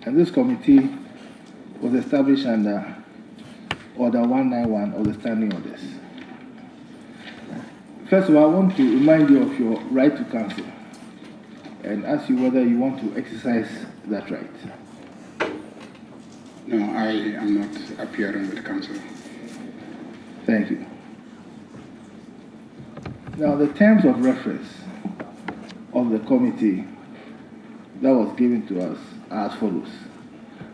And this committee was established under Order 191 of the Standing Orders. First of all, I want to remind you of your right to counsel and ask you whether you want to exercise that right. No, I am not appearing with counsel. Thank you. Now, the terms of reference of the committee that was given to us are as follows.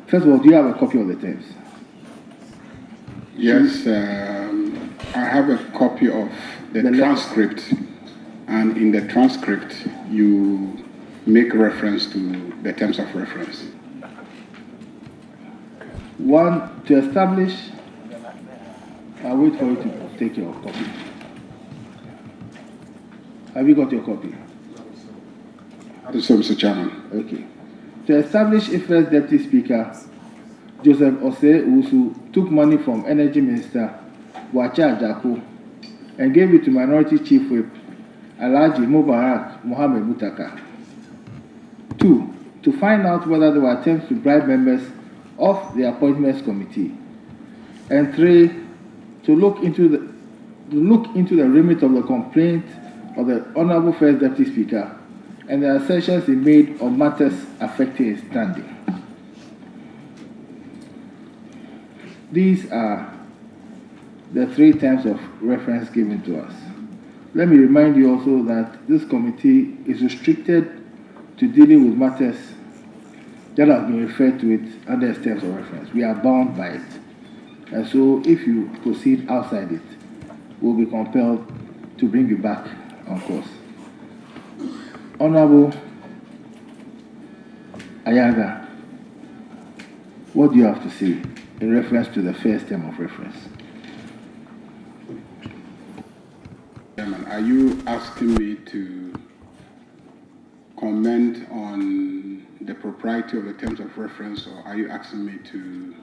First of all, do you have a copy of the terms? Yes, I have a copy of the transcript, and in the transcript, you make reference to the terms of reference. One, to establish, I'll wait for you to take your copy. Have you got your copy? So, Mr. Chairman. Okay. To establish if first Deputy Speaker Joseph Osei Usu took money from Energy Minister Wacha Ajako and gave it to Minority Chief Whip Alhaji Mubarak Mohammed Mutaka. 2. To find out whether there were attempts to bribe members of the Appointments Committee. And 3. To look into the remit of the complaint of the Honorable First Deputy Speaker and the assertions he made on matters affecting his standing. These are the 3 terms of reference given to us. Let me remind you also that this committee is restricted to dealing with matters that have been referred to it under its terms of reference. We are bound by it. And so if you proceed outside it, we'll be compelled to bring you back on course. Honorable Ayariga, what do you have to say in reference to the first term of reference? Chairman, are you asking me to comment on the propriety of the terms of reference, or are you asking me to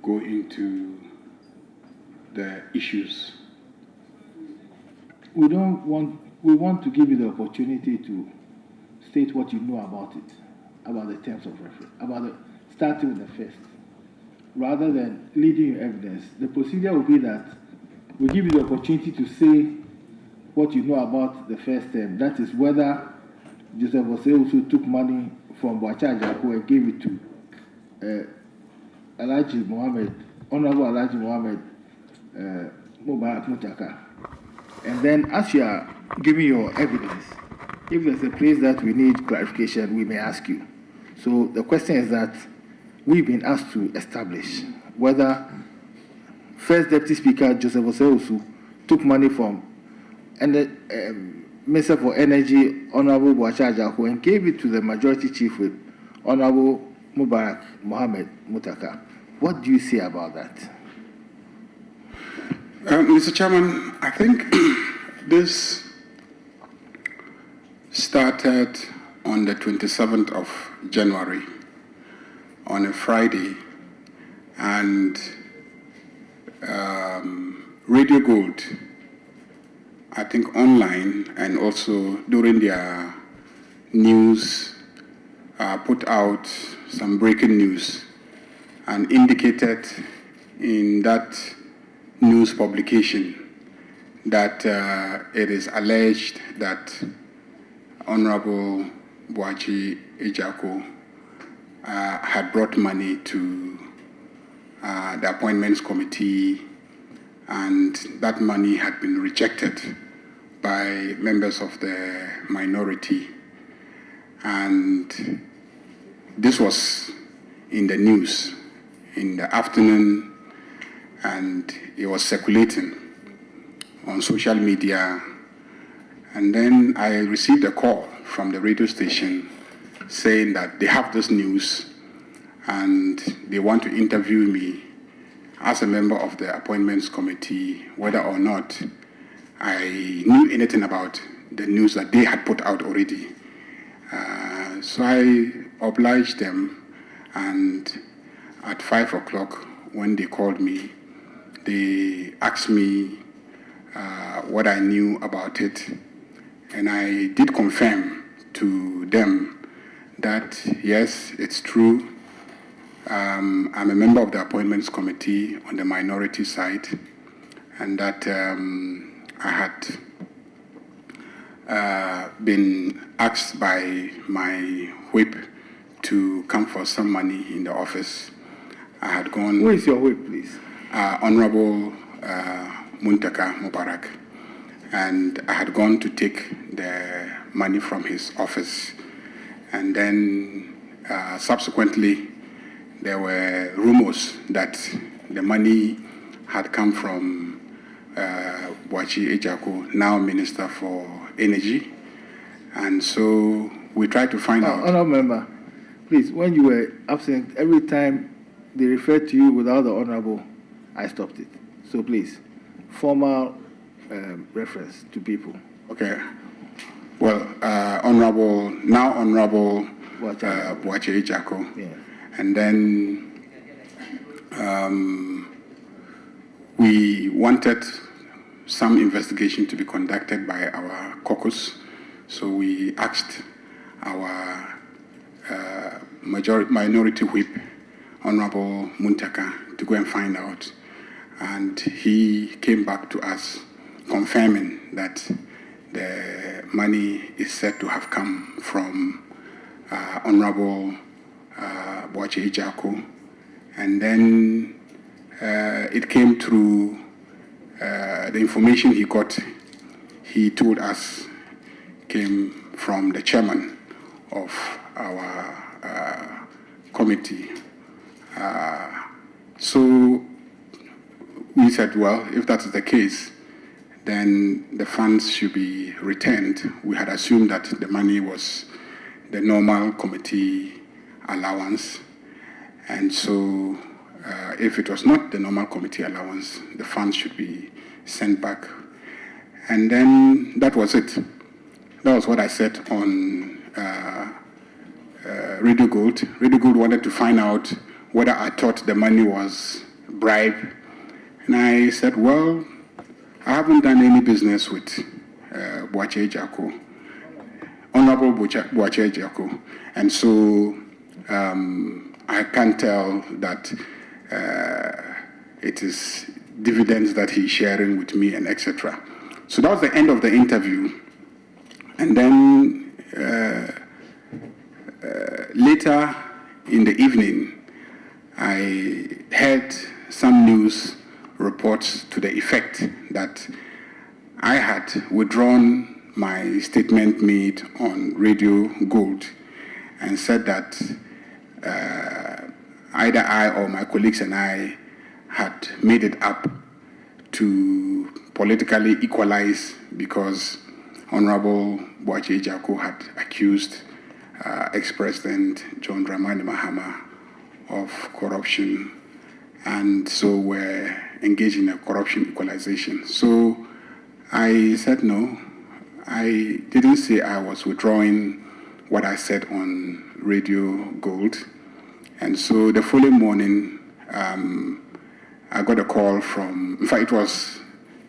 go into the issues? We want to give you the opportunity to state what you know about it, about the terms of reference, starting with the first. Rather than leading your evidence, the procedure will be that we give you the opportunity to say what you know about the first term. That is whether Joseph Osei Usu took money from Wacha Ajako and gave it to Alhaji Mohammed, Honorable Alhaji Mohammed Mubarak Mutaka. And then as you are giving your evidence, if there's a place that we need clarification, we may ask you. So the question is that we've been asked to establish whether First Deputy Speaker Joseph Osei Usu took money from Minister for Energy, Honorable Wacha Ajako, and gave it to the Majority Chief Whip, Honorable Mubarak Mohammed Mutaka. What do you say about that? Mr. Chairman, I think this started on the 27th of January, on a Friday, and Radio Gold, I think online and also during their news, put out some breaking news and indicated in that news publication that it is alleged that Honorable Wacha Ajako had brought money to the Appointments Committee, and that money had been rejected by members of the minority. And this was in the news in the afternoon, and it was circulating on social media. And then I received a call from the radio station saying that they have this news and they want to interview me as a member of the Appointments Committee, whether or not I knew anything about the news that they had put out already. So I obliged them, and at 5 o'clock when they called me, they asked me what I knew about it, and I did confirm to them that, yes, it's true. I'm a member of the Appointments Committee on the minority side, and that I had been asked by my whip to come for some money in the office. I had gone... Who is your whip, please? Honorable Muntaka Mubarak. And I had gone to take the money from his office. And then subsequently, there were rumors that the money had come from Boachi Ejako, now Minister for Energy. And so we tried to find out... Honourable member, please, when you were absent, every time they referred to you without the honourable, I stopped it. So please, formal reference to people. Okay. Well, now Honourable Boachi Ejako. Yeah. And then we wanted some investigation to be conducted by our caucus. So we asked our minority whip, Honorable Muntaka, to go and find out. And he came back to us confirming that the money is said to have come from Honorable Boachi Ejako. And then it came through the information he got, he told us, came from the chairman of our committee. So we said, well, if that is the case, then the funds should be returned. We had assumed that the money was the normal committee allowance. And so if it was not the normal committee allowance, the funds should be sent back. And then that was it. That was what I said on Radio Gold. Radio Gold wanted to find out whether I thought the money was bribe. And I said, well, I haven't done any business with Boachi Ejako, Honorable Boachi Ejako. And so I can't tell that it is dividends that he's sharing with me and etc. So that was the end of the interview. And then later in the evening, I heard some news reports to the effect that I had withdrawn my statement made on Radio Gold and said that either I or my colleagues and I had made it up to politically equalize because Honorable Boachi Ejako had accused ex-President John Dramani Mahama of corruption, and so we're engaged in a corruption equalization. So I said no. I didn't say I was withdrawing what I said on Radio Gold. And so the following morning, I got a call from, in fact, it was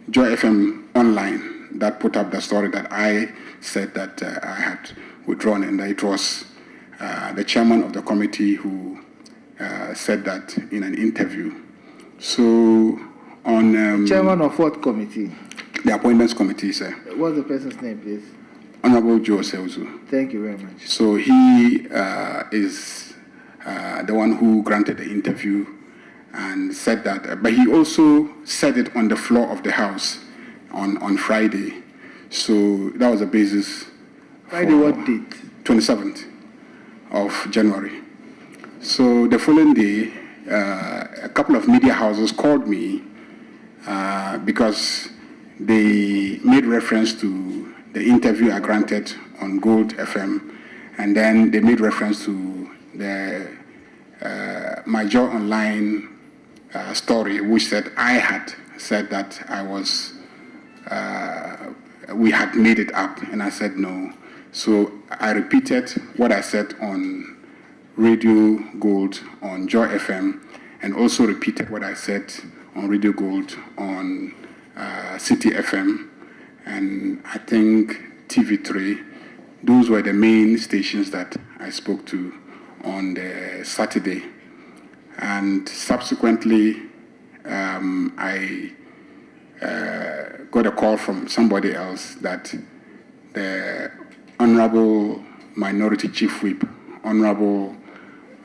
Joy FM Online that put up the story that I said that I had withdrawn, and that it was the chairman of the committee who said that in an interview. So on... chairman of what committee? The Appointments Committee, sir. What's the person's name, please? Honorable Joe Seuzu. Thank you very much. So he is the one who granted the interview and said that, but he also said it on the floor of the House on Friday. So that was the basis. Friday, what date? 27th of January. So the following day, a couple of media houses called me because they made reference to the interview I granted on Gold FM, and then they made reference to the my Joy Online story, which said I had said that I was, we had made it up, and I said no. So I repeated what I said on Radio Gold on Joy FM, and also repeated what I said on Radio Gold on City FM, and I think TV3. Those were the main stations that I spoke to on the Saturday. And subsequently, I got a call from somebody else that the Honorable Minority Chief Whip, Honorable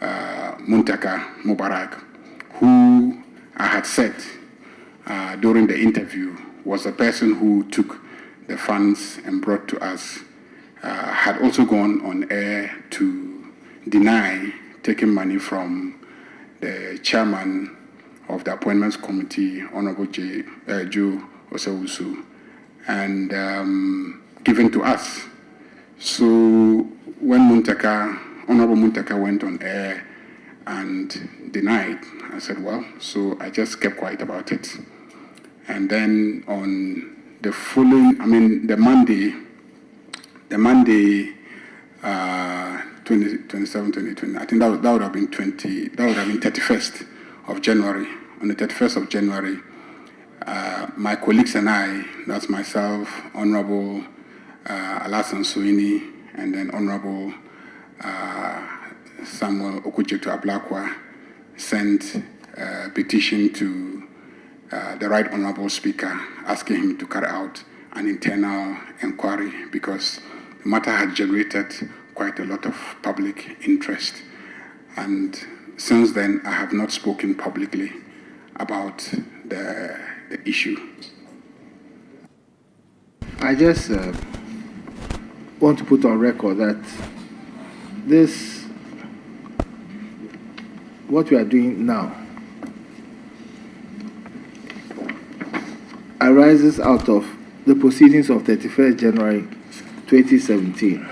Muntaka Mubarak, who I had said during the interview was the person who took the funds and brought to us, had also gone on air to deny taking money from the chairman of the Appointments Committee, Honorable Joe Osawusu, and given to us. So when Honorable Muntaka went on air and denied, I said, well, so I just kept quiet about it. And then on the following, the Monday, 27, 2020, I think that would have been 31st of January. On the 31st of January, my colleagues and I, that's myself, Honorable Alasan Suini, and then Honorable Samuel Okuchetu Ablakwa, sent a petition to the Right Honorable Speaker asking him to carry out an internal inquiry because the matter had generated quite a lot of public interest. And since then, I have not spoken publicly about the issue. I just want to put on record that what we are doing now, arises out of the proceedings of 31st January 2017,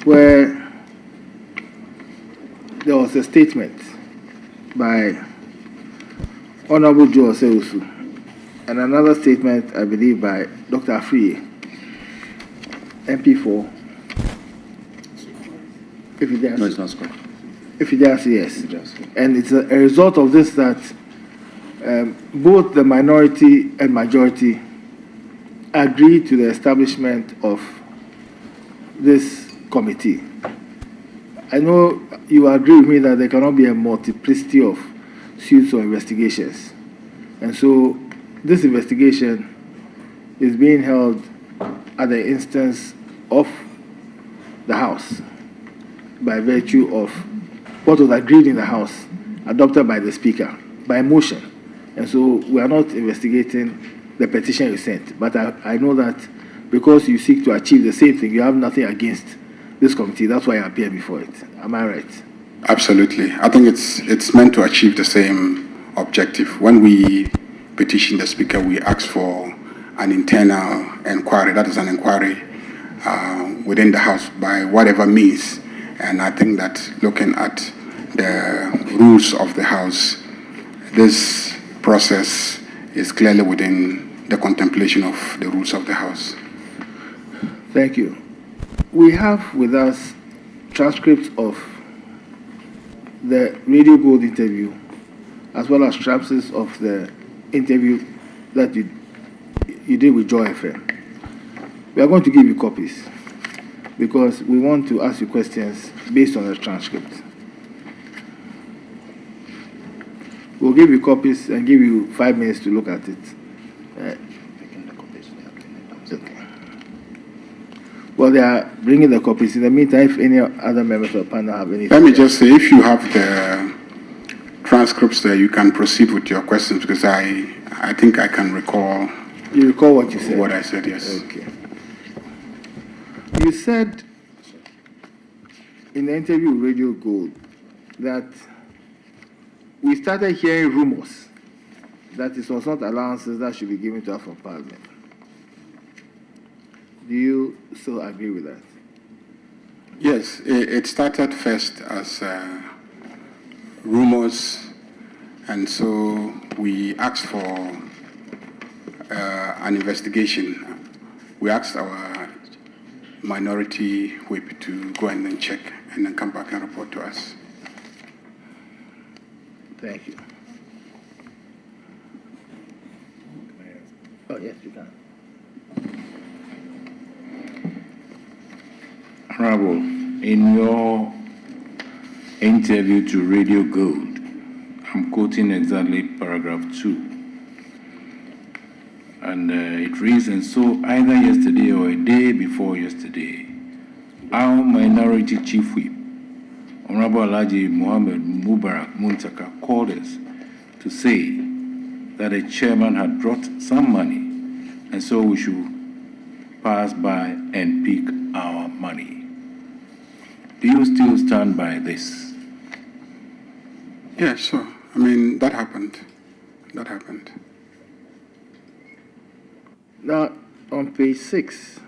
where there was a statement by Honorable Joe Osawusu and another statement, I believe, by Dr. Afriye, MP4. No, it's not correct. If it does, yes. And it's a result of this that both the minority and majority agreed to the establishment of this committee. I know you agree with me that there cannot be a multiplicity of suits or investigations. And so this investigation is being held at the instance of the House by virtue of what was agreed in the House, adopted by the Speaker, by motion. And so we are not investigating the petition you sent. But I know that because you seek to achieve the same thing, you have nothing against this committee. That's why I appear before it. Am I right? Absolutely. I think it's meant to achieve the same objective. When we petition the Speaker, we ask for an internal inquiry. That is an inquiry within the House by whatever means. And I think that looking at the rules of the House, this process is clearly within the contemplation of the rules of the House. Thank you. We have with us transcripts of the Radio Gold interview, as well as transcripts of the interview that you did with Joy FM. We are going to give you copies because we want to ask you questions based on the transcript. We'll give you copies and give you 5 minutes to look at it. Okay. Well, they are bringing the copies. In the meantime, if any other members of the panel have anything. Let me just say, if you have the transcripts there, you can proceed with your questions because I think I can recall. You recall what you said? What I said, yes. Okay. You said in the interview with Radio Gold that we started hearing rumors that it was not allowances that should be given to us from Parliament. Do you still agree with that? Yes, it started first as rumors, and so we asked for an investigation. We asked our minority whip to go and then check and then come back and report to us. Thank you. Oh, yes, you can. Honorable in your interview to Radio Gold, I'm quoting exactly paragraph 2. And it reads, and so either yesterday or a day before yesterday, our minority chief whip, Honorable Alhaji Mohammed Mubarak Muntaka, called us to say that a chairman had brought some money, and so we should pass by and pick our money. Do you still stand by this? Yeah, sure. I mean, that happened. That happened. Now, on page 6,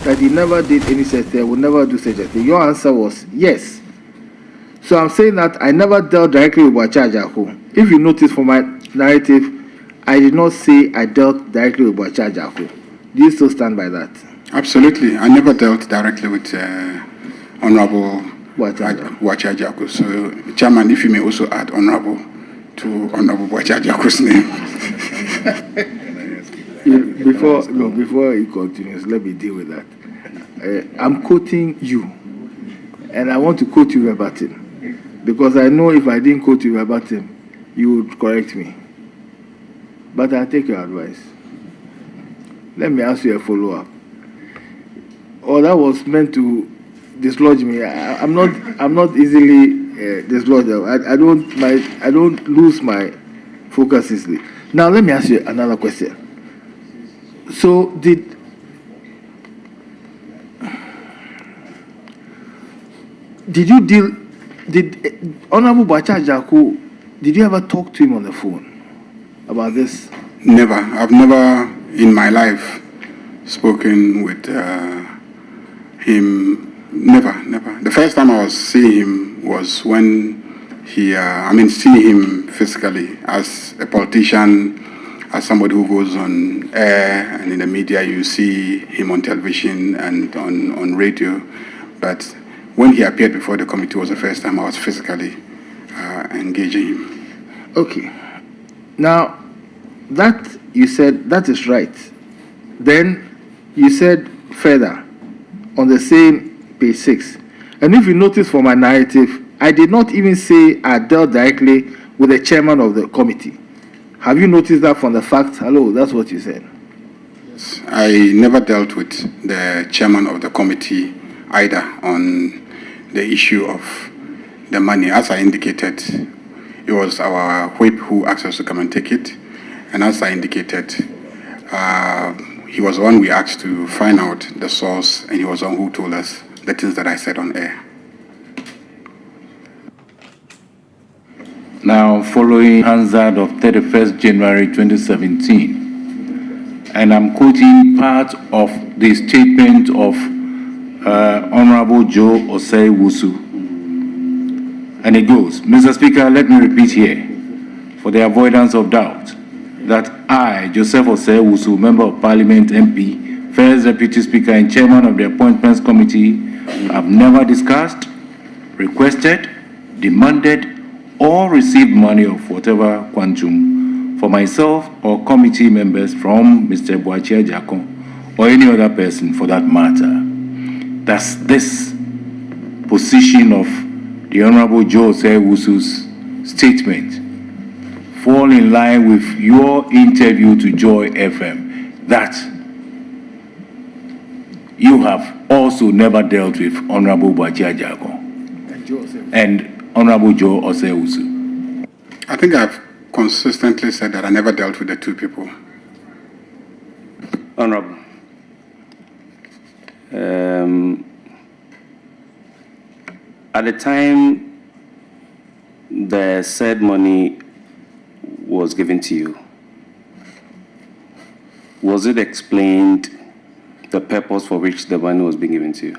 that he never did any such thing, would never do such a thing. Your answer was yes. So I'm saying that I never dealt directly with Bwachajaku. If you notice from my narrative, I did not say I dealt directly with Bwachajaku. Do you still stand by that? Absolutely. I never dealt directly with Honorable Bwachajaku. So, Chairman, if you may also add Honorable to Honorable Bwachajaku's name. Before he continues, let me deal with that. I'm quoting you, and I want to quote you verbatim, because I know if I didn't quote you verbatim, you would correct me. But I'll take your advice. Let me ask you a follow-up. Oh, that was meant to dislodge me. I'm not easily dislodged. I don't lose my focus easily. Now let me ask you another question. So did Honorable Bwachajaku, did you ever talk to him on the phone about this? Never. I've never in my life spoken with him. Never. The first time I was seeing him was when seeing him physically as a politician, as somebody who goes on air and in the media. You see him on television and on radio. But when he appeared before the committee was the first time I was physically engaging him. Okay. Now, that you said, that is right. Then you said further on the same page 6. And if you notice from my narrative, I did not even say I dealt directly with the chairman of the committee. Have you noticed that from the fact? Hello, that's what you said. Yes, I never dealt with the chairman of the committee either on the issue of the money. As I indicated, it was our whip who asked us to come and take it. And as I indicated, he was the one we asked to find out the source, and he was the one who told us the things that I said on air. Now, following Hansard of 31st January 2017, and I'm quoting part of the statement of Honorable Joe Osei Wusu. And it goes, Mr. Speaker, let me repeat here, for the avoidance of doubt, that I, Joseph Osei Wusu, Member of Parliament MP, First Deputy Speaker and Chairman of the Appointments Committee, have never discussed, requested, demanded, or received money of whatever quantum for myself or committee members from Mr. Bwachajaku or any other person for that matter. Does this position of the Honorable Joe Osei Wusu's statement fall in line with your interview to Joy FM that you have also never dealt with Honorable Bwachajaku and Honorable Joe Osei Wusu? I think I've consistently said that I never dealt with the two people. Honorable, at the time the said money was given to you, was it explained the purpose for which the money was being given to you?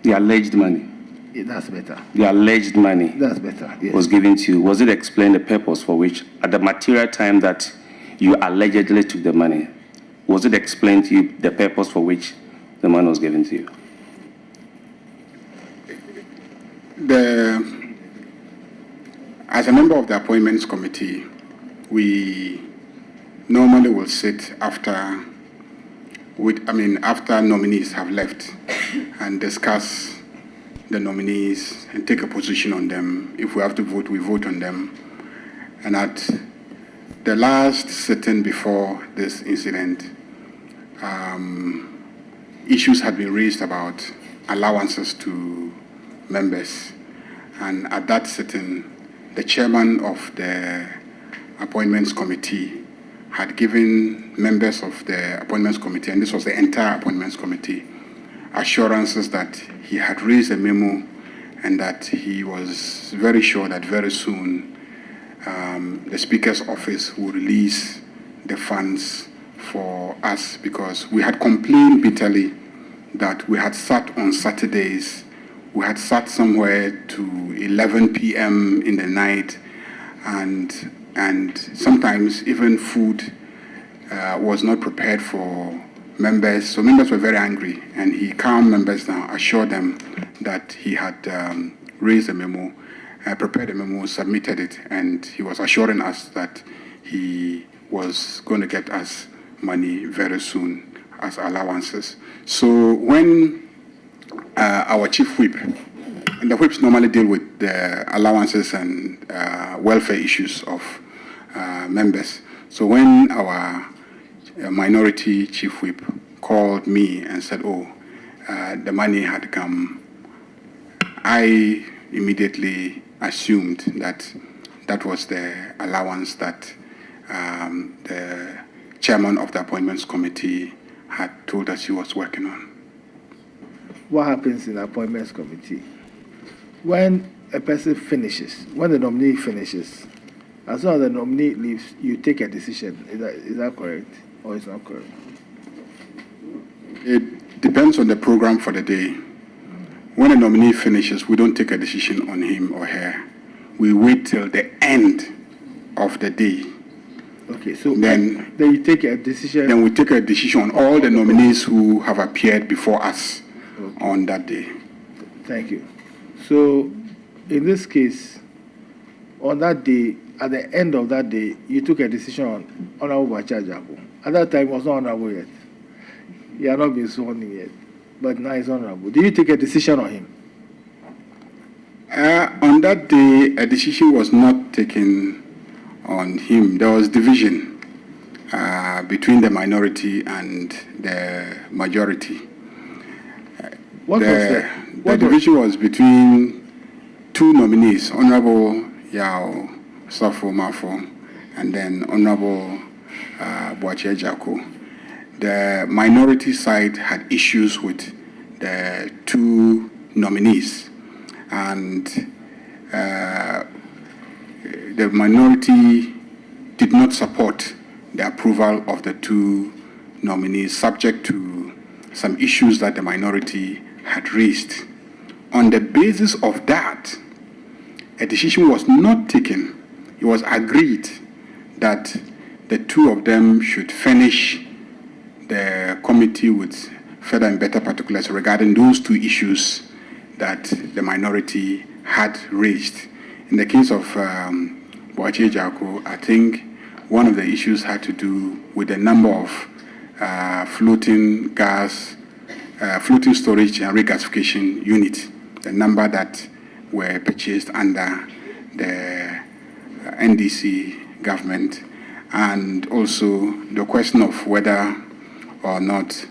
The alleged money. Yeah, that's better. The alleged money. That's better. Yes. Was given to you. Was it explained the purpose for which, at the material time that you allegedly took the money, was it explained to you the purpose for which the money was given to you? As a member of the Appointments Committee, we normally will sit after nominees have left and discuss the nominees and take a position on them. If we have to vote, we vote on them. And at the last sitting before this incident, issues had been raised about allowances to members. And at that sitting, the chairman of the Appointments Committee had given members of the Appointments Committee, and this was the entire Appointments Committee, assurances that he had raised a memo and that he was very sure that very soon the Speaker's office will release the funds for us, because we had complained bitterly that we had sat on Saturdays, we had sat somewhere to 11 p.m. in the night, and sometimes even food was not prepared for members. So members were very angry, and he calmed members down, assured them that he had raised a memo, prepared a memo, submitted it, and he was assuring us that he was going to get us money very soon as allowances. So when our chief whip, and the whips normally deal with the allowances and welfare issues of members. So when our minority chief whip called me and said, the money had come, I immediately assumed that that was the allowance that the chairman of the Appointments Committee had told us he was working on. What happens in the Appointments Committee? When a person finishes, when the nominee finishes, as soon as the nominee leaves, you take a decision. Is that correct or is not correct? It depends on the program for the day. When a nominee finishes, we don't take a decision on him or her. We wait till the end of the day. Okay, so then you take a decision. Then we take a decision on all the nominees who have appeared before us on that day. Thank you. So, in this case, on that day, at the end of that day, you took a decision on Honorable Bachajaku. At that time, he was not honorable yet. He had not been sworn in yet, but now he's honorable. Did you take a decision on him? On that day, a decision was not taken on him. There was division between the minority and the majority. What was that? The division was between two nominees, Honorable Yao Safo Mafo and then Honorable Boache Jako. The minority side had issues with the two nominees, and the minority did not support the approval of the two nominees, subject to some issues that the minority had raised. On the basis of that, a decision was not taken. It was agreed that the two of them should furnish the committee with further and better particulars regarding those two issues that the minority had raised. In the case of Boache Jako, I think one of the issues had to do with the number of floating storage and regasification units, the number that were purchased under the NDC government, and also the question of whether or not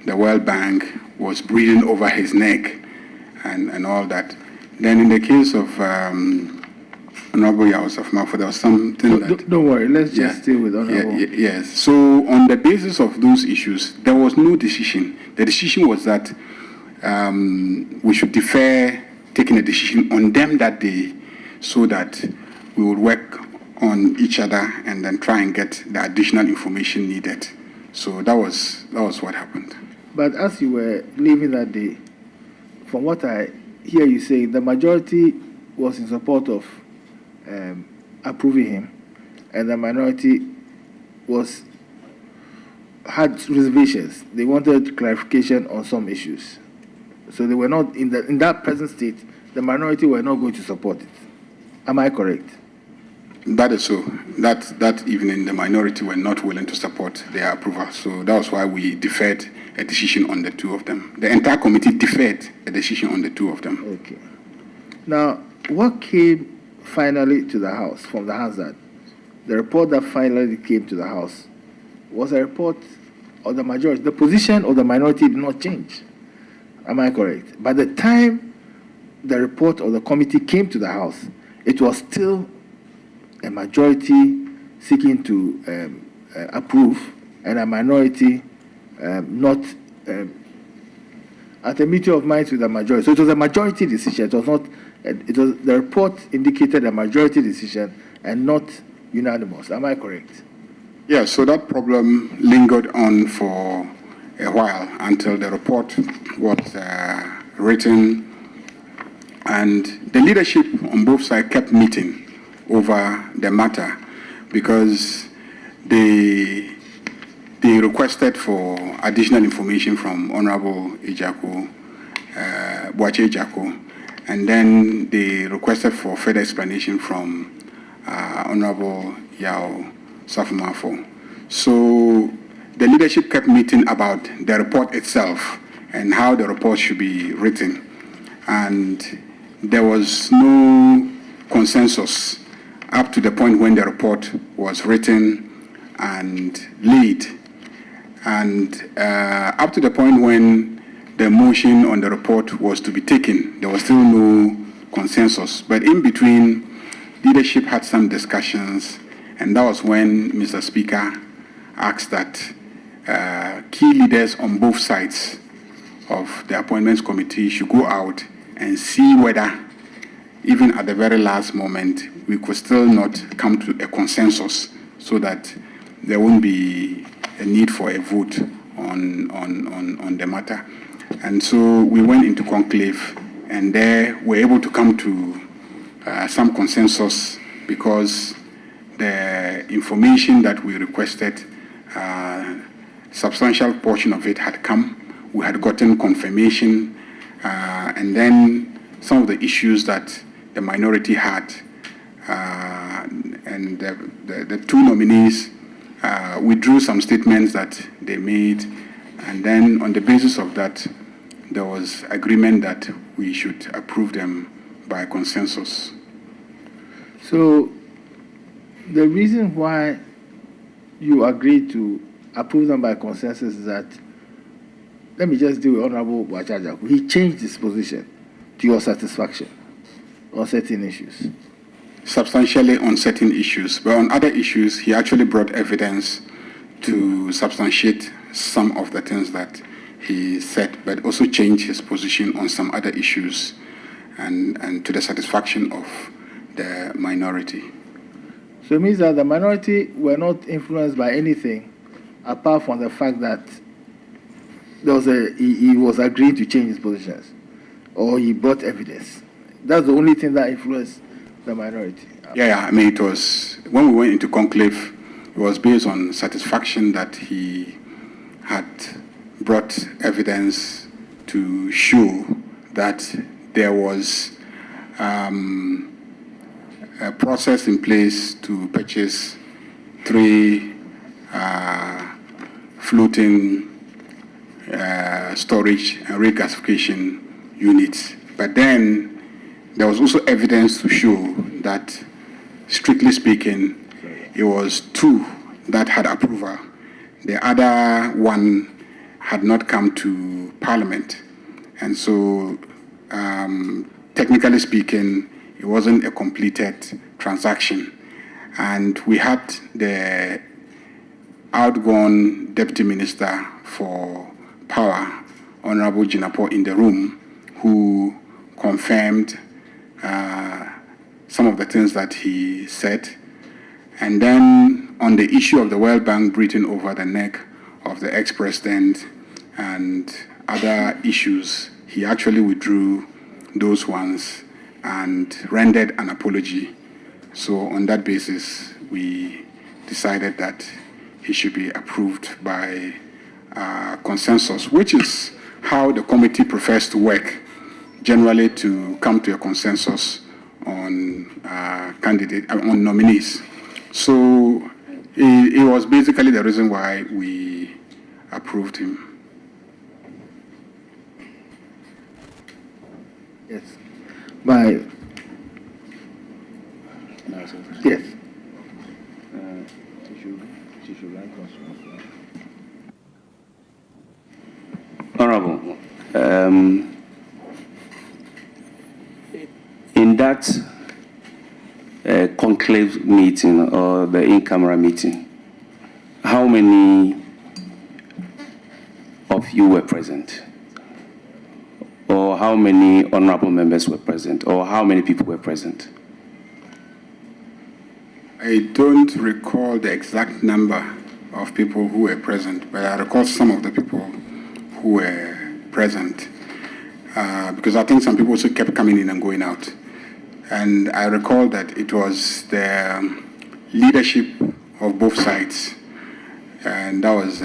the World Bank was breathing over his neck and all that. Then in the case of Honorable Yawsaf Mafo, there was something that... Don't worry, let's just stay with Honorable. Yes, so on the basis of those issues, there was no decision. The decision was that we should defer taking a decision on them that day so that we would work on each other and then try and get the additional information needed. So that was what happened. But as you were leaving that day, from what I hear you say, the majority was in support of approving him, and the minority had reservations. They wanted clarification on some issues. So they were not, in that present state, the minority were not going to support it. Am I correct? That is so. That evening, the minority were not willing to support their approval. So that was why we deferred a decision on the two of them. The entire committee deferred a decision on the two of them. Okay. Now, what came finally to the House from the Hansard? The report that finally came to the House was a report of the majority. The position of the minority did not change. Am I correct? By the time the report of the committee came to the House, it was still a majority seeking to approve and a minority not at a meeting of minds with the majority. So it was a majority decision. It was not. It was the report indicated a majority decision and not unanimous. Am I correct? Yeah. So that problem lingered on for a while until the report was written, and the leadership on both sides kept meeting over the matter because they requested for additional information from Honorable Boache Ejako, and then they requested for further explanation from Honorable Yao Safumafo. So the leadership kept meeting about the report itself and how the report should be written, and there was no consensus up to the point when the report was written and laid, and up to the point when the motion on the report was to be taken, there was still no consensus. But in between, leadership had some discussions, and that was when Mr. Speaker asked that key leaders on both sides of the appointments committee should go out and see whether, even at the very last moment, we could still not come to a consensus so that there won't be a need for a vote on the matter. And so we went into conclave, and there we were able to come to some consensus because the information that we requested, substantial portion of it had come. We had gotten confirmation, and then some of the issues that the minority had, and the two nominees withdrew some statements that they made, and then on the basis of that, there was agreement that we should approve them by consensus. So the reason why you agreed to approve them by consensus is that, let me just deal with Honorable Boache Ejako. He changed his position to your satisfaction on certain issues. Substantially on certain issues, but on other issues, he actually brought evidence to substantiate some of the things that he said, but also changed his position on some other issues, and to the satisfaction of the minority. So it means that the minority were not influenced by anything apart from the fact that there was he was agreeing to change his positions, or he brought evidence. That's the only thing that influenced the minority. Yeah, I mean, it was, when we went into conclave, it was based on satisfaction that he had brought evidence to show that there was a process in place to purchase 3 floating storage and regasification units. But then there was also evidence to show that, strictly speaking, it was 2 that had approval. The other 1 had not come to Parliament. And so, technically speaking, it wasn't a completed transaction. And we had the outgone Deputy Minister for Power, Honorable Jinapo, in the room, who confirmed some of the things that he said. And then on the issue of the World Bank breathing over the neck of the ex-president and other issues, he actually withdrew those ones and rendered an apology. So on that basis, we decided that he should be approved by consensus, which is how the committee prefers to work, generally to come to a consensus on on nominees. So it was basically the reason why we approved him. Yes. Yes. Honorable, in that conclave meeting or the in-camera meeting, how many of you were present? Or how many honorable members were present? Or how many people were present? I don't recall the exact number of people who were present, but I recall some of the people who were present, because I think some people also kept coming in and going out. And I recall that it was the leadership of both sides, and that was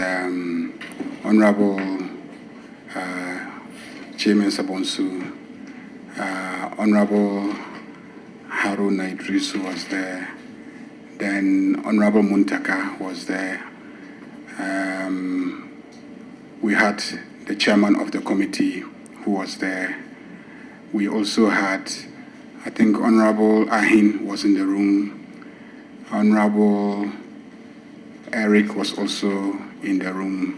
Honorable Chairman Sabonsu, Honorable Haruna Idrisu was there, then Honorable Muntaka was there. We had the chairman of the committee who was there. We also had, I think, Honorable Ahin was in the room. Honorable Eric was also in the room.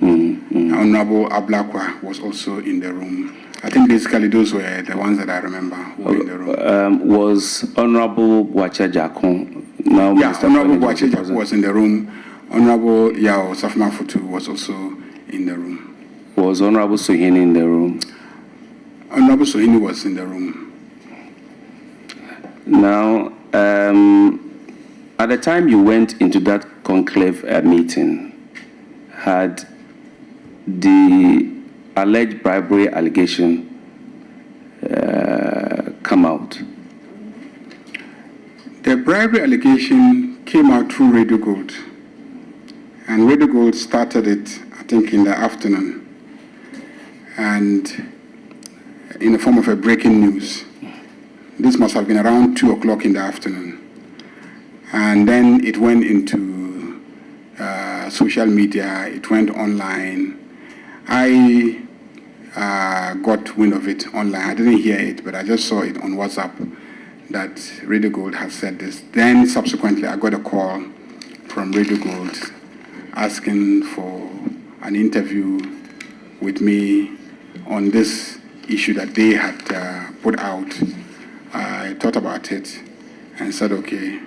Honorable Ablakwa was also in the room. I think basically those were the ones that I remember who were in the room. Was Honorable Bwacha Jakon? Yeah, Honorable Bwacha Jakon was in the room. Honorable Yao Safman Futu was also in the room. Was Honorable Sohini in the room? Honorable Sohini was in the room. Now, at the time you went into that conclave meeting, had the alleged bribery allegation come out? The bribery allegation came out through Radio Gold, and Radio Gold started it, I think, in the afternoon, and in the form of a breaking news. This must have been around 2 o'clock in the afternoon. And then it went into social media, it went online. I got wind of it online. I didn't hear it, but I just saw it on WhatsApp that Radio Gold had said this. Then subsequently, I got a call from Radio Gold asking for an interview with me on this issue that they had put out. I thought about it and said, okay,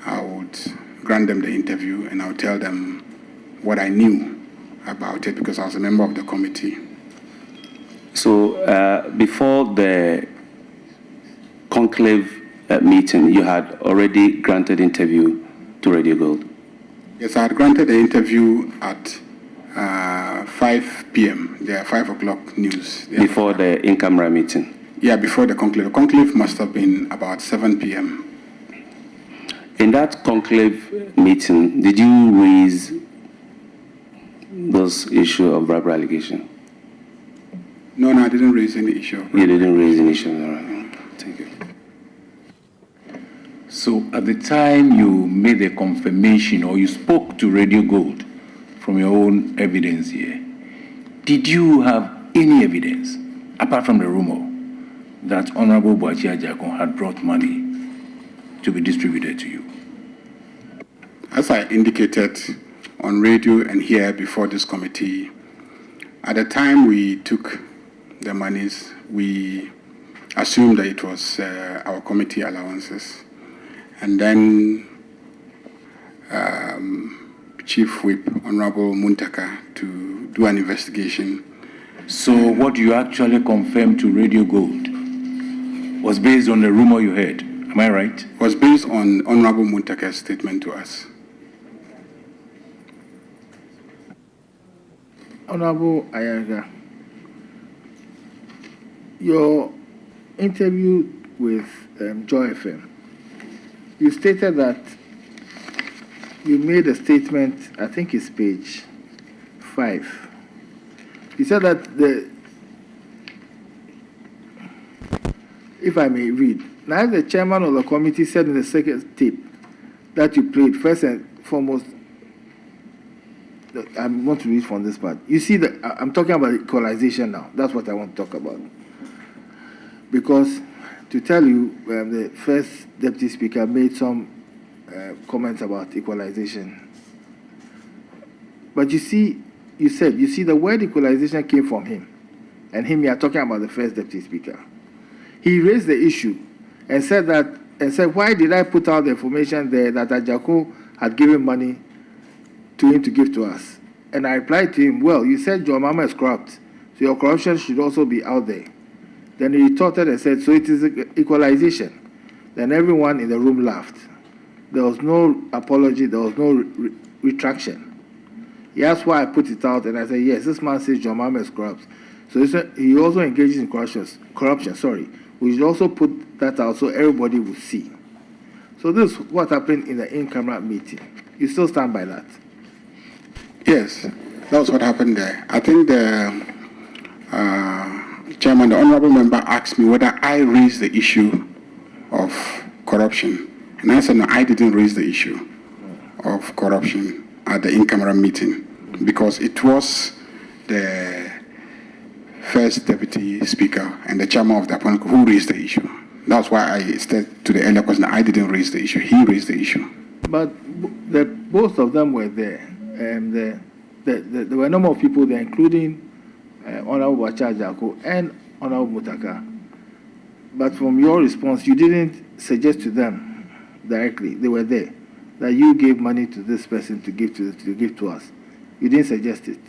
I would grant them the interview and I would tell them what I knew about it because I was a member of the committee. So before the conclave meeting, you had already granted interview to Radio Gold? Yes, I had granted the interview at 5 p.m., the 5 o'clock news. Before the in-camera meeting? Yeah, before the conclave. The conclave must have been about 7 p.m. In that conclave meeting, did you raise those issue of bribery allegation? No, I didn't raise any issue. You didn't raise any issue. All right. Thank you. So at the time you made a confirmation or you spoke to Radio Gold from your own evidence here, did you have any evidence, apart from the rumor, that Honorable Bwacha Jakon had brought money to be distributed to you? As I indicated on radio and here before this committee, at the time we took the monies, we assumed that it was our committee allowances. And then Chief Whip, Honorable Muntaka, to do an investigation. So what you actually confirmed to Radio Gold was based on the rumor you heard, am I right? Was based on Honorable Muntaka's statement to us. Honorable Ayariga, your interview with Joy FM, you stated that you made a statement, I think it's page 5. You said that if I may read, Now, the chairman of the committee said in the second tape that you played, first and foremost, I want to read from this part. You see, I'm talking about equalization now. That's what I want to talk about. Because to tell you, the first deputy speaker made some comments about equalization. But you see, you see, the word equalization came from him. And him, you are talking about the first deputy speaker. He raised the issue and said, why did I put out the information there that Ajako had given money to him to give to us? And I replied to him, well, you said your mama is corrupt, so your corruption should also be out there. Then he retorted and said, so it is equalization. Then everyone in the room laughed. There was no apology, there was no retraction. He asked why I put it out, and I said, yes, this man says your mama is corrupt. So he also engages in corruption. We should also put that out so everybody will see. So this is what happened in the in-camera meeting. You still stand by that? Yes, that was what happened there. I think the chairman, the honorable member, asked me whether I raised the issue of corruption. And I said, no, I didn't raise the issue of corruption at the in-camera meeting because it was the first deputy speaker and the chairman of the appointment who raised the issue. That's why I said to the earlier question, I didn't raise the issue. He raised the issue. But both of them were there. There were a number of people there, including Honorable Bacha Ajako and Honorable Mutaka. But from your response, you didn't suggest to them directly, they were there, that you gave money to this person to give to us. You didn't suggest it.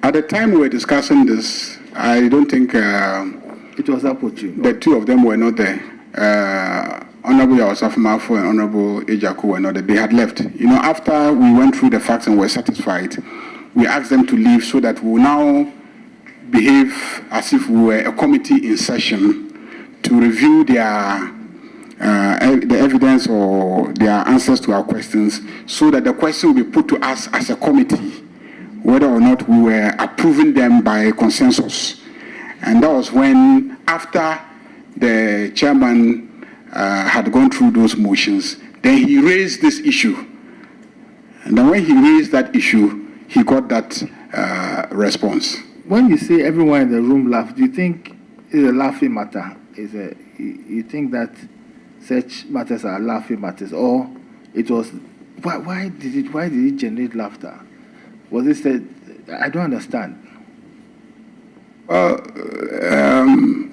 At the time we were discussing this, I don't think it was opportune. The two of them were not there. Honorable Yawasaf Mafo and Honorable Ejaku were not there. They had left. You know, after we went through the facts and were satisfied, we asked them to leave so that we will now behave as if we were a committee in session to review the evidence or their answers to our questions so that the question will be put to us as a committee, whether or not we were approving them by consensus. And that was when, after the chairman had gone through those motions, then he raised this issue. And then when he raised that issue, he got that response. When you say everyone in the room laughed, do you think it's a laughing matter? You think that such matters are laughing matters, or it was why did it generate laughter? Was it said? I don't understand.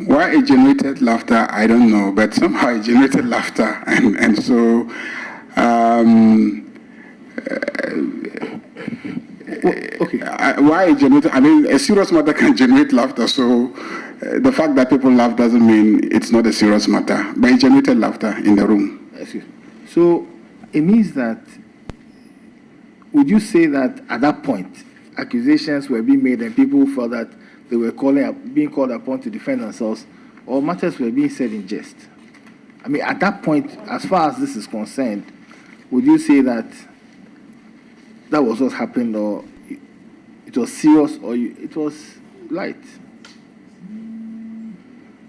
Why it generated laughter, I don't know, but somehow it generated laughter, and so okay. Why it generated? I mean, a serious matter can generate laughter. So the fact that people laugh doesn't mean it's not a serious matter, but it generated laughter in the room. Excuse me. So it means that. Would you say that at that point, accusations were being made and people felt that they were being called upon to defend themselves, or matters were being said in jest? I mean, at that point, as far as this is concerned, would you say that that was what happened, or it was serious, or it was light?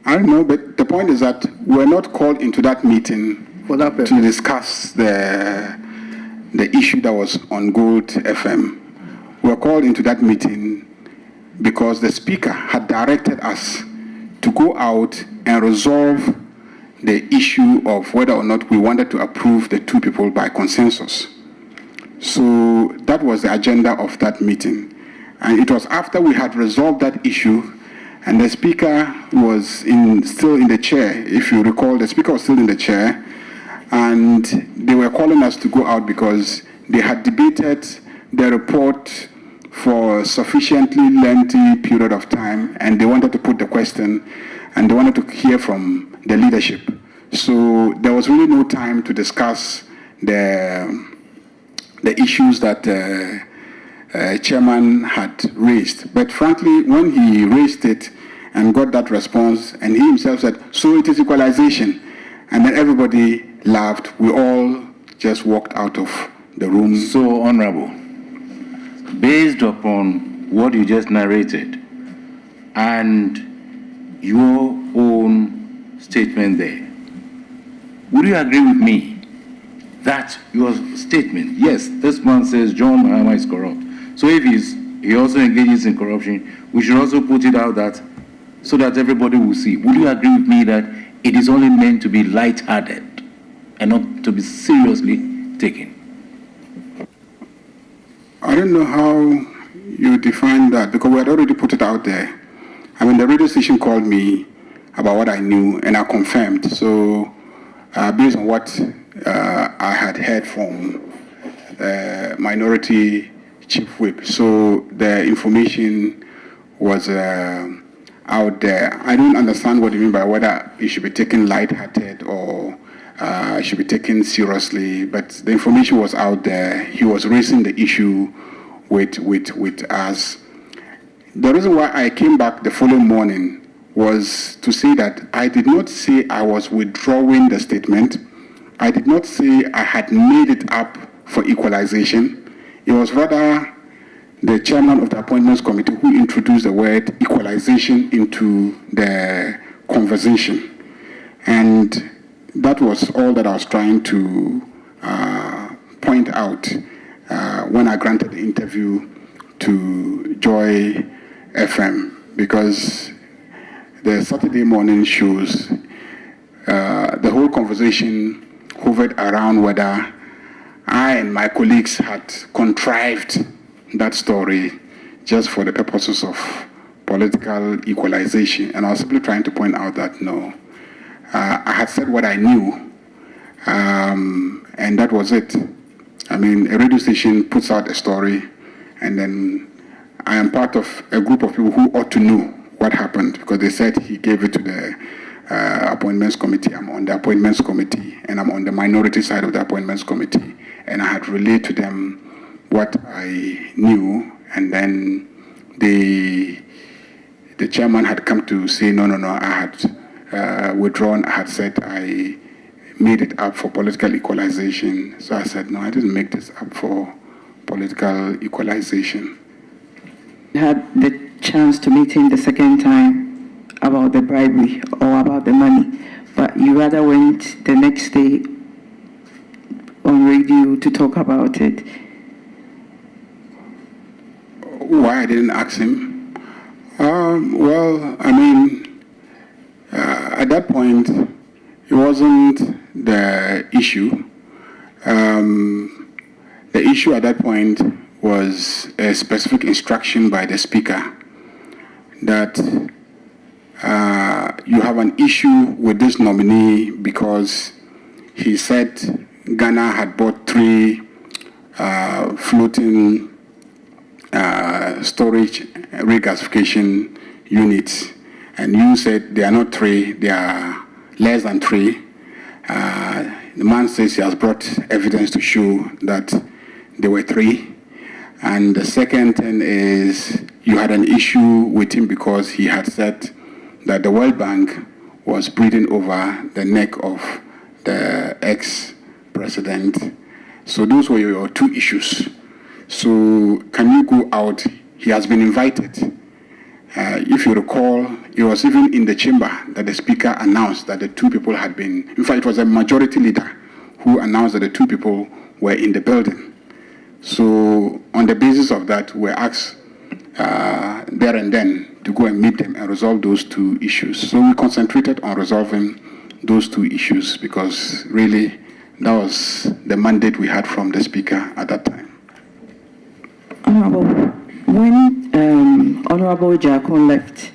I don't know, but the point is that we're not called into that meeting for that purpose to discuss the issue that was on Gold FM. We were called into that meeting because the speaker had directed us to go out and resolve the issue of whether or not we wanted to approve the two people by consensus. So that was the agenda of that meeting. And it was after we had resolved that issue and the speaker was still in the chair. If you recall, the speaker was still in the chair, and they were calling us to go out because they had debated the report for a sufficiently lengthy period of time, and they wanted to put the question, and they wanted to hear from the leadership. So there was really no time to discuss the issues that chairman had raised. But frankly, when he raised it and got that response, and he himself said, so it is equalization, and then everybody laughed, we all just walked out of the room. So, Honorable, based upon what you just narrated and your own statement there, would you agree with me that your statement, yes, this man says John Mahama is corrupt. So if he also engages in corruption, we should also put it out that so that everybody will see. Would you agree with me that it is only meant to be light-hearted and not to be seriously taken? I don't know how you define that, because we had already put it out there. I mean, the radio station called me about what I knew, and I confirmed. So, based on what I had heard from minority chief whip, so the information was out there. I don't understand what you mean by whether it should be taken lighthearted or it should be taken seriously, but the information was out there. He was raising the issue with us. The reason why I came back the following morning was to say that I did not say I was withdrawing the statement. I did not say I had made it up for equalization. It was rather the chairman of the appointments committee who introduced the word equalization into the conversation. And that was all that I was trying to point out when I granted the interview to Joy FM, because the Saturday morning shows, the whole conversation hovered around whether I and my colleagues had contrived that story just for the purposes of political equalization. And I was simply trying to point out that no, I had said what I knew, and that was it. I mean, a radio station puts out a story, and then I am part of a group of people who ought to know what happened, because they said he gave it to the appointments committee. I'm on the appointments committee, and I'm on the minority side of the appointments committee, and I had relayed to them what I knew, and then the chairman had come to say, no, I had withdrawn. I had said I made it up for political equalization. So I said, no, I didn't make this up for political equalization. You had the chance to meet him the second time about the bribery or about the money, but you rather went the next day on radio to talk about it. Why I didn't ask him? Well, I mean, at that point, it wasn't the issue. The issue at that point was a specific instruction by the speaker that you have an issue with this nominee because he said Ghana had bought 3 floating storage regasification units, and you said they are not 3, they are less than 3. The man says he has brought evidence to show that there were 3. And the second thing is you had an issue with him because he had said that the World Bank was breathing over the neck of the ex-president. So those were your 2 issues. So can you go out? He has been invited. If you recall, it was even in the chamber that the speaker announced that the 2 people had been, in fact, it was a majority leader who announced that the 2 people were in the building. So on the basis of that, we were asked there and then to go and meet them and resolve those 2 issues. So we concentrated on resolving those 2 issues because really that was the mandate we had from the speaker at that time. Honorable, when Honorable Jakon left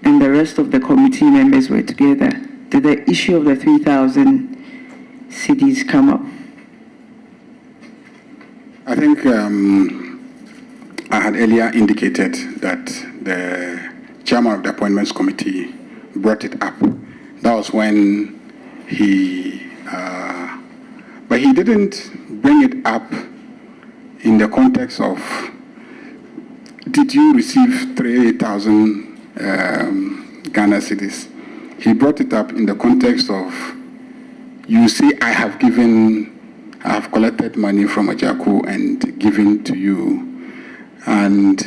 and the rest of the committee members were together, did the issue of the 3,000 cedis come up? I think I had earlier indicated that the chairman of the appointments committee brought it up. That was when but he didn't bring it up in the context of, did you receive 3,000 Ghana cedis? He brought it up in the context of, you see, I have collected money from Ajaku and given to you. And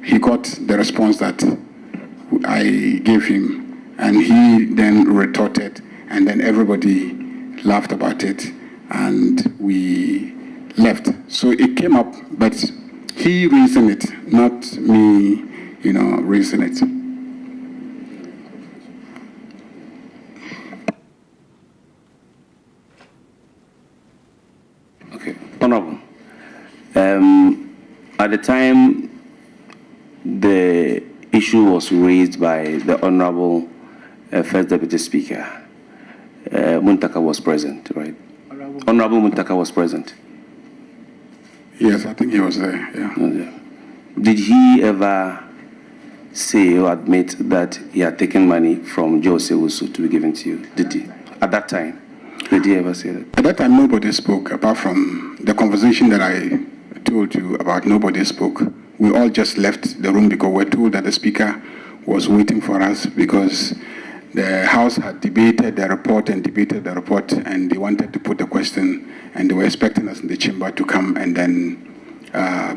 he got the response that I gave him, And he then retorted, and then everybody laughed about it, and we left. So it came up, but he reasoned it, not me, reason it. Okay, Honorable. At the time the issue was raised by the Honorable First Deputy Speaker, Muntaka was present, right? Honorable Muntaka was present. Yes, I think he was there, yeah. Okay. Did he ever say or admit that he had taken money from Joe Sewusu to be given to you? Did he? At that time, did he ever say that? At that time, nobody spoke, apart from the conversation that I told you about. Nobody spoke. We all just left the room because we were told that the speaker was waiting for us because the House had debated the report, and they wanted to put the question, and they were expecting us in the chamber to come and then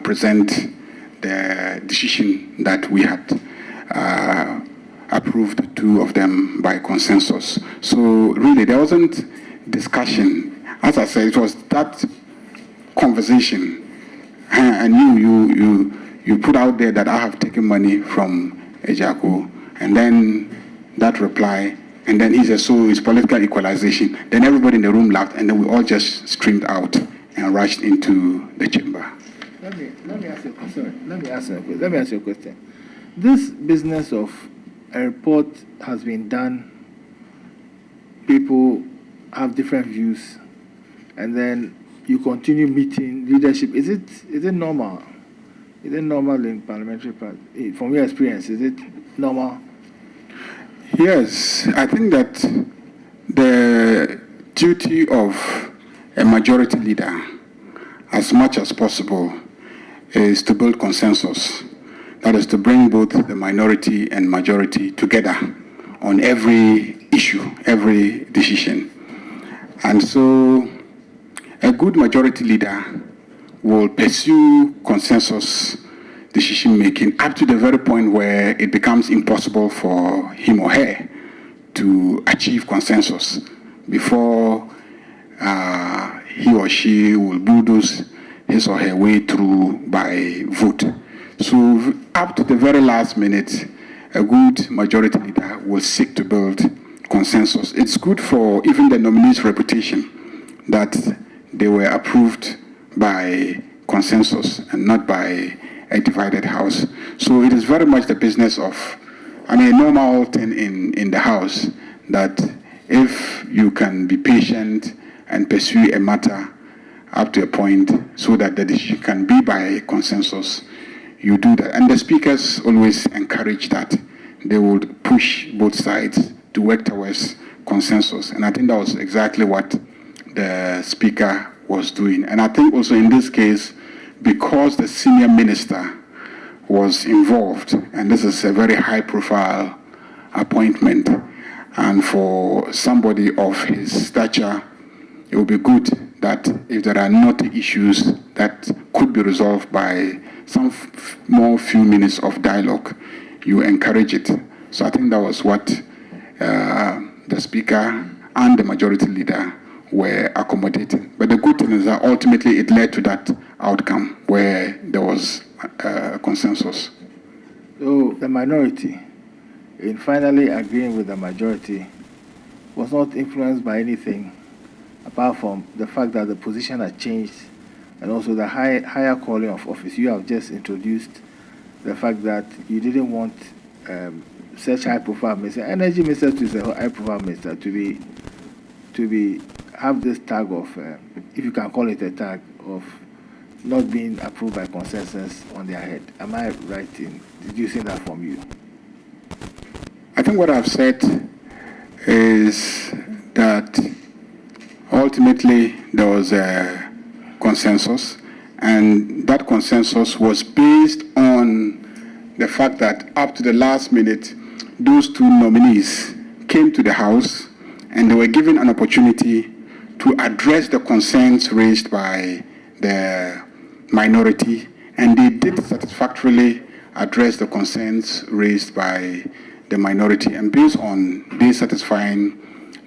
present the decision that we had approved, two of them by consensus. So really, there wasn't discussion. As I said, it was that conversation, and you put out there that I have taken money from Ejako, and then that reply, and then he said, so it's political equalization. Then everybody in the room laughed, and then we all just streamed out and rushed into the chamber. Let me ask you a question. This business of a report has been done, people have different views, and then you continue meeting leadership. Is it normal? Is it normal in parliamentary party? From your experience, is it normal? Yes, I think that the duty of a majority leader, as much as possible, is to build consensus. That is to bring both the minority and majority together on every issue, every decision. And so a good majority leader will pursue consensus decision-making up to the very point where it becomes impossible for him or her to achieve consensus before he or she will bulldoze his or her way through by vote. So up to the very last minute, a good majority leader will seek to build consensus. It's good for even the nominees' reputation that they were approved by consensus and not by a divided House. So it is very much the business of, a normal thing in the House, that if you can be patient and pursue a matter up to a point so that the decision can be by consensus, you do that. And the speakers always encourage that. They would push both sides to work towards consensus. And I think that was exactly what the speaker was doing. And I think also in this case, because the senior minister was involved, and this is a very high-profile appointment, and for somebody of his stature, it would be good that if there are knotty issues that could be resolved by some more few minutes of dialogue, you encourage it. So I think that was what the speaker and the majority leader were accommodating. But the good thing is that ultimately it led to that outcome where there was consensus. So the minority, in finally agreeing with the majority, was not influenced by anything apart from the fact that the position had changed, and also the higher calling of office. You have just introduced the fact that you didn't want such high-profile minister, energy minister to say high-profile minister, to have this tag of, if you can call it a tag, of not being approved by consensus on their head. Am I right in deducing that from you? I think what I've said is that ultimately there was a consensus, and that consensus was based on the fact that up to the last minute, those two nominees came to the House and they were given an opportunity to address the concerns raised by the minority, and they did satisfactorily address the concerns raised by the minority, and based on they satisfying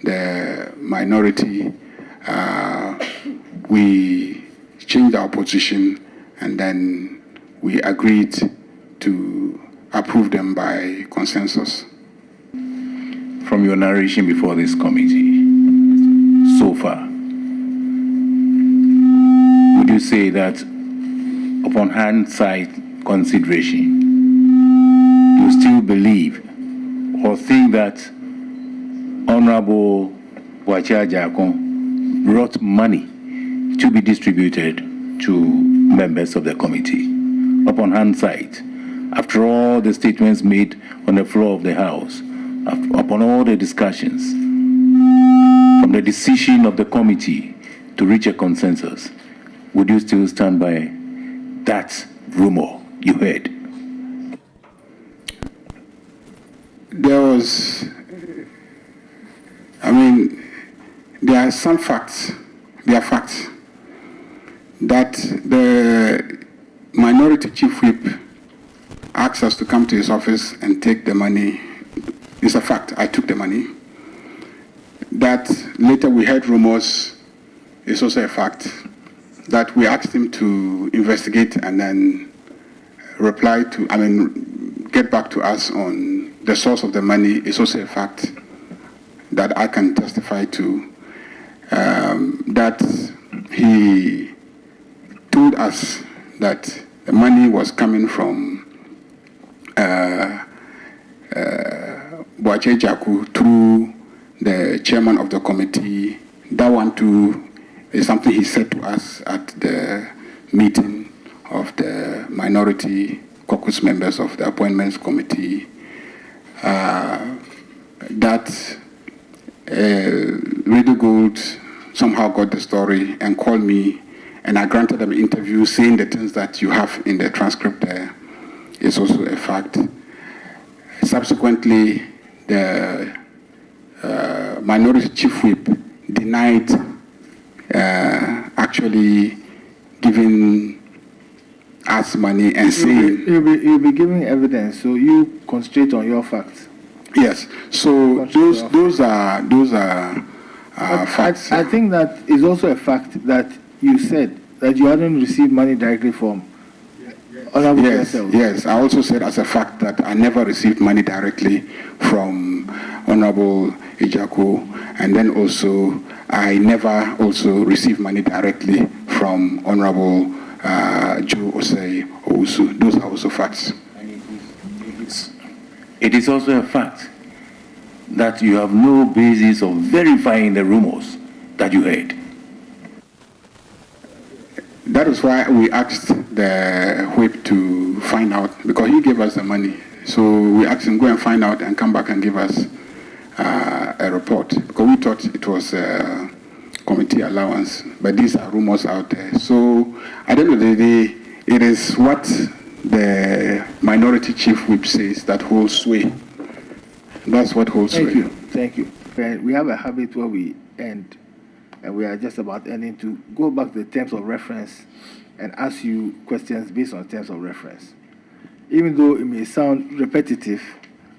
the minority, we changed our position, and then we agreed to approve them by consensus. From your narration before this committee, so far, would you say that upon hindsight consideration, you still believe or think that Honorable Wachajakon brought money to be distributed to members of the committee? Upon hindsight, after all the statements made on the floor of the House, upon all the discussions, from the decision of the committee to reach a consensus, would you still stand by that rumor you heard? There was, there are some facts, there are facts that the minority chief whip asked us to come to his office and take the money. It's a fact, I took the money. That later we heard rumors is also a fact. That we asked him to investigate and then reply to, get back to us on the source of the money is also a fact that I can testify to. That he told us that the money was coming from Boache Jaku through the chairman of the committee. That one too is something he said to us at the meeting of the minority caucus members of the appointments committee. That Radio Gold somehow got the story and called me, and I granted them an interview saying the things that you have in the transcript there is also a fact. Subsequently, the minority chief whip denied actually giving us money and saying... You'll be giving evidence, so you concentrate on your facts. Yes, so those are facts. I think that is also a fact that you said that you hadn't received money directly from Honorable yourself. Yes, I also said as a fact that I never received money directly from Honorable Ejako, and then also I never also received money directly from Honorable Joe Osei Owusu. Those are also facts. It is also a fact that you have no basis of verifying the rumors that you heard. That is why we asked the whip to find out, because he gave us the money. So we asked him, go and find out and come back and give us a report. Because we thought it was a committee allowance, but these are rumors out there. So at the end of the day, it is what the minority chief whip says that holds sway. That's what holds sway. Thank you. We have a habit where we end, and we are just about ending, to go back to the terms of reference and ask you questions based on terms of reference. Even though it may sound repetitive,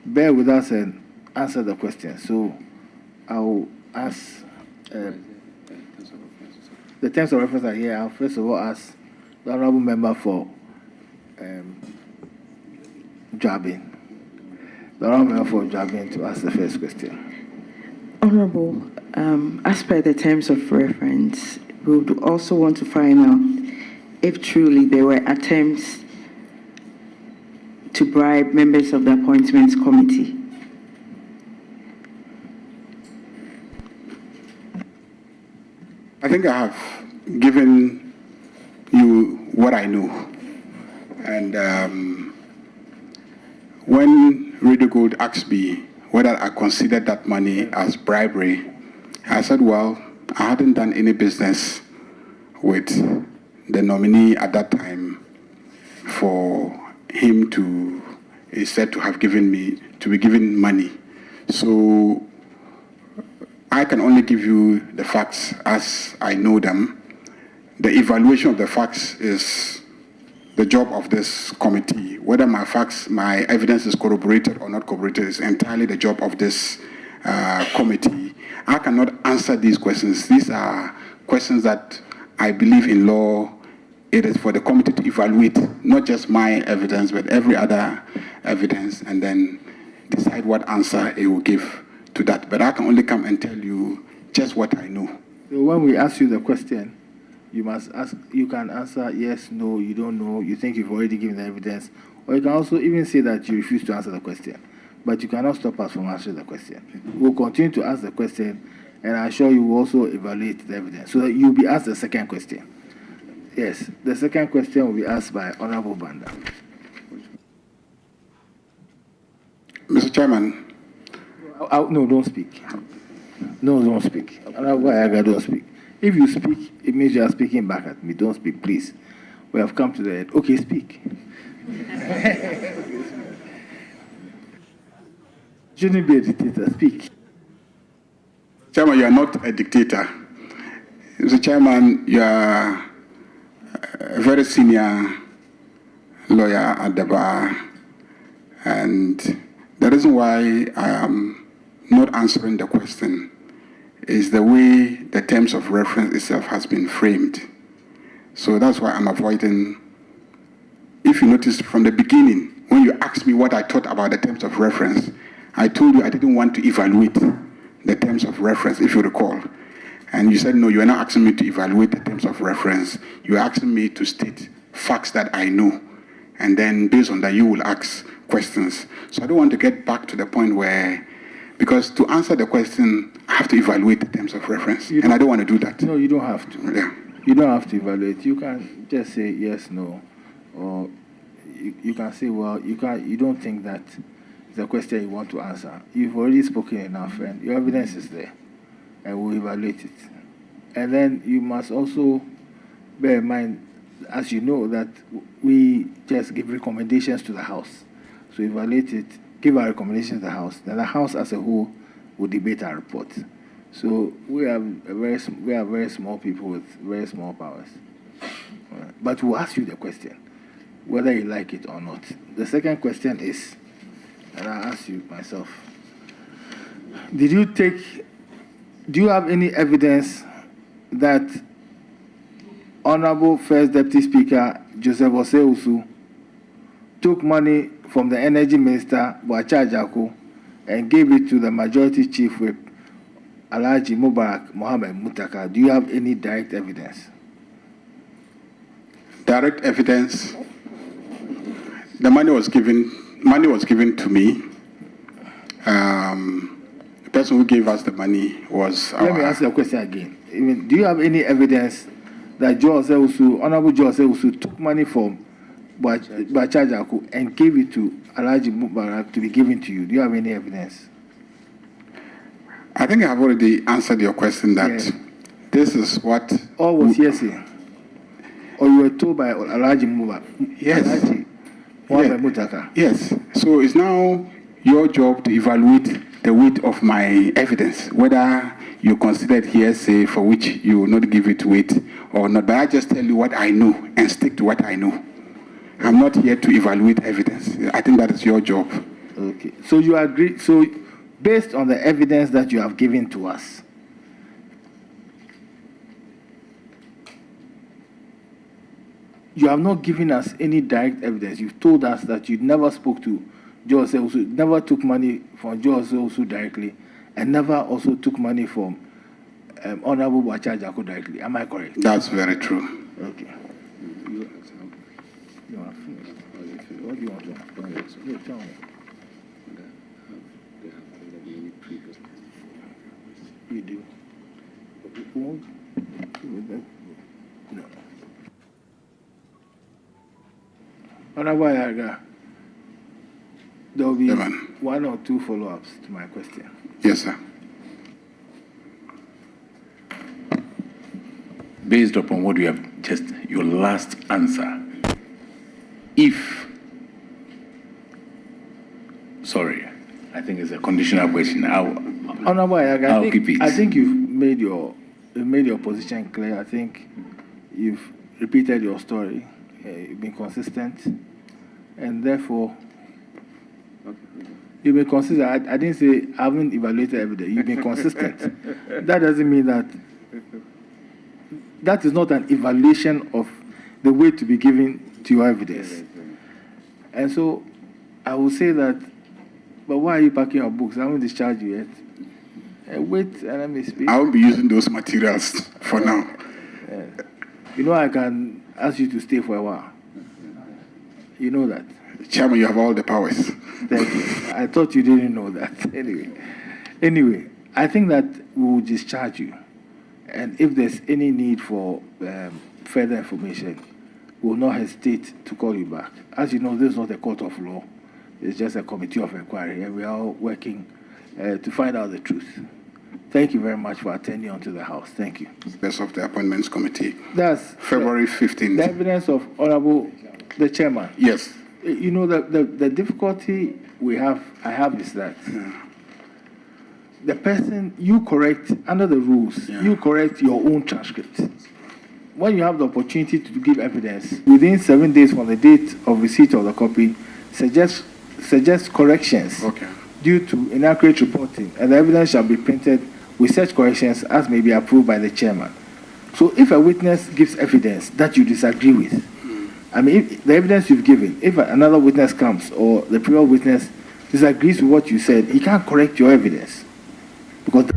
bear with us and answer the question. So I'll ask, the terms of reference are here. I'll first of all ask the honorable member for Jabin. The honorable member for Jabin to ask the first question. Honorable, as per the terms of reference, we would also want to find out if truly there were attempts to bribe members of the appointments committee. I think I have given you what I know. And when Radio Gold asked me whether I considered that money as bribery, I said, well, I hadn't done any business with the nominee at that time for him to, he said, to have given me, to be given money. So I can only give you the facts as I know them. The evaluation of the facts is the job of this committee. Whether my facts, my evidence is corroborated or not corroborated is entirely the job of this committee. I cannot answer these questions. These are questions that I believe in law. It is for the committee to evaluate not just my evidence, but every other evidence, and then decide what answer it will give to that. But I can only come and tell you just what I know. So when we ask you the question, you must ask, you can answer yes, no, you don't know, you think you've already given the evidence, or you can also even say that you refuse to answer the question. But you cannot stop us from answering the question. We'll continue to ask the question, and I'm sure you will also evaluate the evidence. So that you'll be asked the second question. Yes, the second question will be asked by Honorable Banda. Mr. Chairman. No, don't speak. No, don't speak. Honorable Ayariga, don't speak. If you speak, it means you are speaking back at me. Don't speak, please. We have come to the end. Okay, speak. Shouldn't be a dictator. Speak. Chairman, you are not a dictator. Mr. Chairman, you are a very senior lawyer at the bar, and the reason why I am not answering the question is the way the terms of reference itself has been framed. So that's why I'm avoiding. If you notice from the beginning, when you asked me what I thought about the terms of reference, I told you I didn't want to evaluate the terms of reference, if you recall. And you said, no, you are not asking me to evaluate the terms of reference. You are asking me to state facts that I know. And then based on that, you will ask questions. So I don't want to get back to the point where, because to answer the question, I have to evaluate the terms of reference. And I don't want to do that. No, you don't have to. Yeah. You don't have to evaluate. You can just say yes, no. Or you can say, well, you don't think that it's a question you want to answer. You've already spoken enough, and your evidence is there. And we'll evaluate it. And then you must also bear in mind, as you know, that we just give recommendations to the House. So evaluate it, give our recommendations to the House. Then the House as a whole will debate our report. So we are very small people with very small powers. But we'll ask you the question, whether you like it or not. The second question is, and I'll ask you myself, do you have any evidence that Honorable First Deputy Speaker Joseph Osei-Usu took money from the Energy Minister Boacha Ajako and gave it to the Majority Chief Whip Alhaji Mubarak Mohammed Mutaka? Do you have any direct evidence? Direct evidence. The money was given to me. The person who gave us the money was Let me ask you a question again. Do you have any evidence that Honorable Joe Osei-Usu took money from Boacha Ajako and gave it to Alhaji Mubarak to be given to you? Do you have any evidence? I think I've already answered your question that this is what... Or was hearsay? Or you were told by Alhaji Mubarak? Yes. Alhaji Mohammed Mutaka? Yes. So it's now your job to evaluate the weight of my evidence, whether you consider it hearsay for which you will not give it weight or not. But I just tell you what I know and stick to what I know. I'm not here to evaluate evidence. I think that is your job. Okay. So you agree. So based on the evidence that you have given to us, you have not given us any direct evidence. You've told us that you never spoke to Joe Osei-Usu, never took money from Joe Osei-Usu directly, and never also took money from Honorable Boacha Ajako directly. Am I correct? That's very true. Okay. You are finished. What do you want to ask? No, tell me. You do. No. Honorable Ayariga, there will be one or two follow-ups to my question. Yes, sir. Based upon what you have just, your last answer, if, sorry, I think it's a conditional question. Honorable Ayariga, I think you've made your position clear. I think you've repeated your story. you've been consistent, and therefore, you've been consistent. I didn't say I haven't evaluated evidence. You've been consistent. That doesn't mean that is not an evaluation of the way to be given to your evidence. And so I will say that, but why are you packing your books? I haven't discharged you yet. Wait and let me speak. I won't be using those materials for now. You know I can ask you to stay for a while. You know that. Chairman, you have all the powers. Thank you. I thought you didn't know that. Anyway, I think that we will discharge you. And if there's any need for further information, we will not hesitate to call you back. As you know, this is not a court of law. It's just a committee of inquiry, and we are all working to find out the truth. Thank you very much for attending onto the House. Thank you. That's of the Appointments Committee. That's February 15th. the evidence of the Chairman. Yes. You know, the difficulty I have is that the person, you correct, under the rules, you correct your own transcript. When you have the opportunity to give evidence, within 7 days from the date of receipt of the copy, suggest corrections due to inaccurate reporting, and the evidence shall be printed with such corrections as may be approved by the Chairman. So if a witness gives evidence that you disagree with, I mean, if the evidence you've given, if another witness comes or the prior witness disagrees with what you said, he can't correct your evidence because